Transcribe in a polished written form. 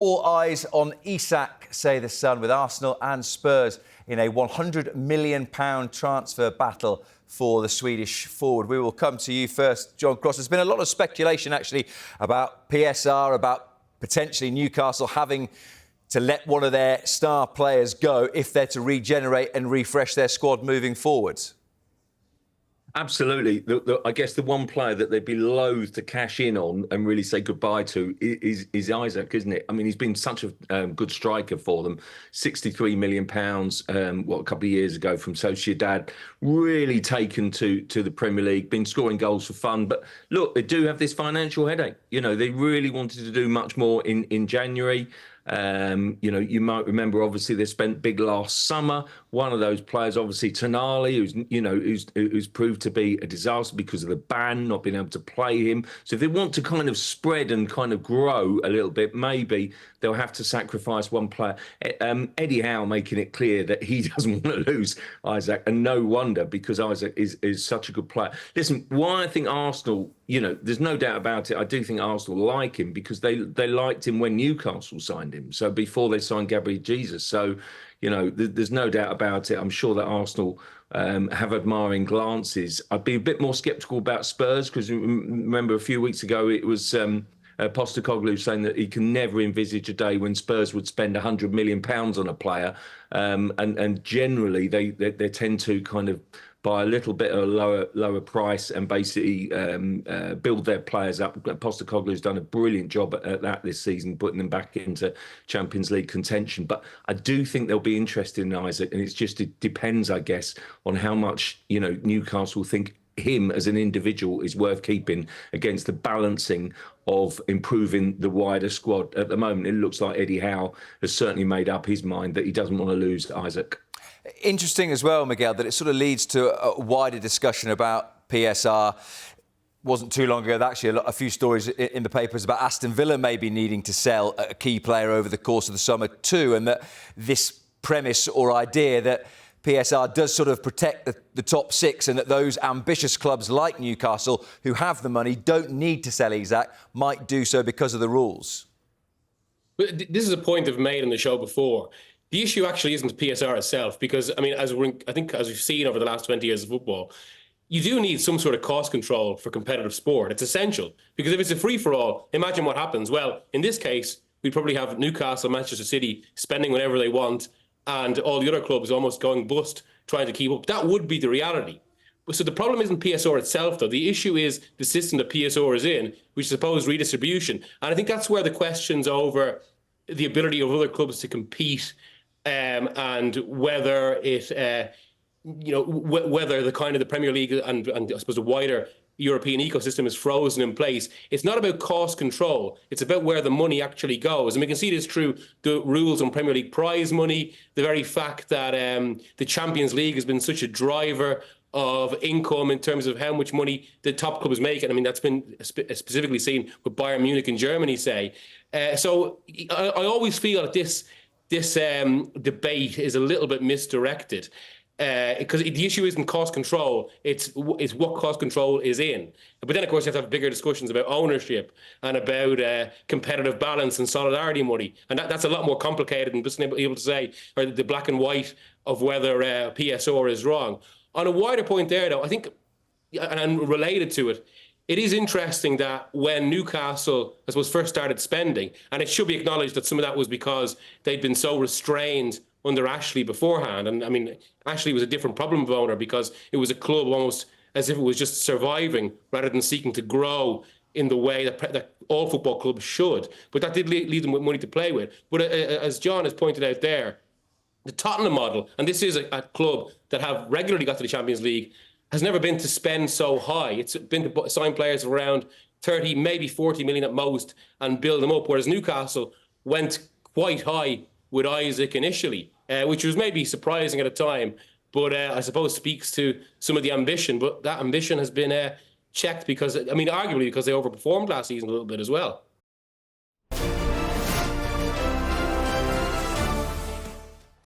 All eyes on Isak, say the Sun, with Arsenal and Spurs in a £100 million transfer battle for the Swedish forward. We will come to you first, John Cross. There's been a lot of speculation, actually, about PSR, about potentially Newcastle having to let one of their star players go if they're to regenerate and refresh their squad moving forwards. Absolutely. I guess the one player that they'd be loath to cash in on and really say goodbye to is Isak, isn't it? I mean, he's been such a good striker for them. £63 million, a couple of years ago from Sociedad. Really taken to the Premier League, been scoring goals for fun. But look, they do have this financial headache. You know, they really wanted to do much more in January. You might remember, obviously, they spent big last summer. One of those players, obviously, Tonali, who's proved to be a disaster because of the ban, not being able to play him. So if they want to kind of spread and kind of grow a little bit, maybe they'll have to sacrifice one player. Eddie Howe making it clear that he doesn't want to lose Isak, and no wonder, because Isak is such a good player. Listen, why I think Arsenal, there's no doubt about it. I do think Arsenal like him because they liked him when Newcastle signed him. So before they signed Gabriel Jesus. So, there's no doubt about it. I'm sure that Arsenal have admiring glances. I'd be a bit more sceptical about Spurs because remember a few weeks ago it was Postecoglou saying that he can never envisage a day when Spurs would spend £100 million on a player. And generally they tend to kind of buy a little bit of a lower price and basically build their players up. Postecoglou's done a brilliant job at that this season, putting them back into Champions League contention. But I do think they'll be interested in Isak, and it depends, I guess, on how much Newcastle think him as an individual is worth keeping against the balancing of improving the wider squad. At the moment, it looks like Eddie Howe has certainly made up his mind that he doesn't want to lose Isak. Interesting as well, Miguel, that it sort of leads to a wider discussion about PSR. Wasn't too long ago, actually, a few stories in the papers about Aston Villa maybe needing to sell a key player over the course of the summer too, and that this premise or idea that PSR does sort of protect the top six, and that those ambitious clubs like Newcastle, who have the money, don't need to sell Isak, might do so because of the rules. But this is a point I've made on the show before. The issue actually isn't PSR itself, because, I mean, as we've seen over the last 20 years of football, you do need some sort of cost control for competitive sport. It's essential, because if it's a free-for-all, imagine what happens. Well, in this case, we'd probably have Newcastle, Manchester City spending whatever they want, and all the other clubs almost going bust trying to keep up. That would be the reality. So the problem isn't PSR itself, though. The issue is the system that PSR is in, which is supposed redistribution. And I think that's where the questions over the ability of other clubs to compete and whether it, whether the kind of the Premier League and I suppose the wider European ecosystem is frozen in place. It's not about cost control. It's about where the money actually goes. And we can see this through the rules on Premier League prize money, the very fact that the Champions League has been such a driver of income in terms of how much money the top clubs make. And I mean, that's been specifically seen with Bayern Munich in Germany, say. So I always feel that this debate is a little bit misdirected. Because the issue isn't cost control, it's what cost control is in. But then, of course, you have to have bigger discussions about ownership and about competitive balance and solidarity money. And that's a lot more complicated than just able to say, or the black and white of whether PSR is wrong. On a wider point there, though, I think, and related to it, it is interesting that when Newcastle, I suppose, first started spending, and it should be acknowledged that some of that was because they'd been so restrained under Ashley beforehand. And I mean, Ashley was a different problem of owner because it was a club almost as if it was just surviving rather than seeking to grow in the way that all football clubs should. But that did leave them with money to play with. But as John has pointed out there, the Tottenham model, and this is a club that have regularly got to the Champions League, has never been to spend so high. It's been to sign players around 30, maybe 40 million at most and build them up, whereas Newcastle went quite high with Isak initially, which was maybe surprising at a time, but I suppose speaks to some of the ambition. But that ambition has been checked because, I mean, arguably because they overperformed last season a little bit as well.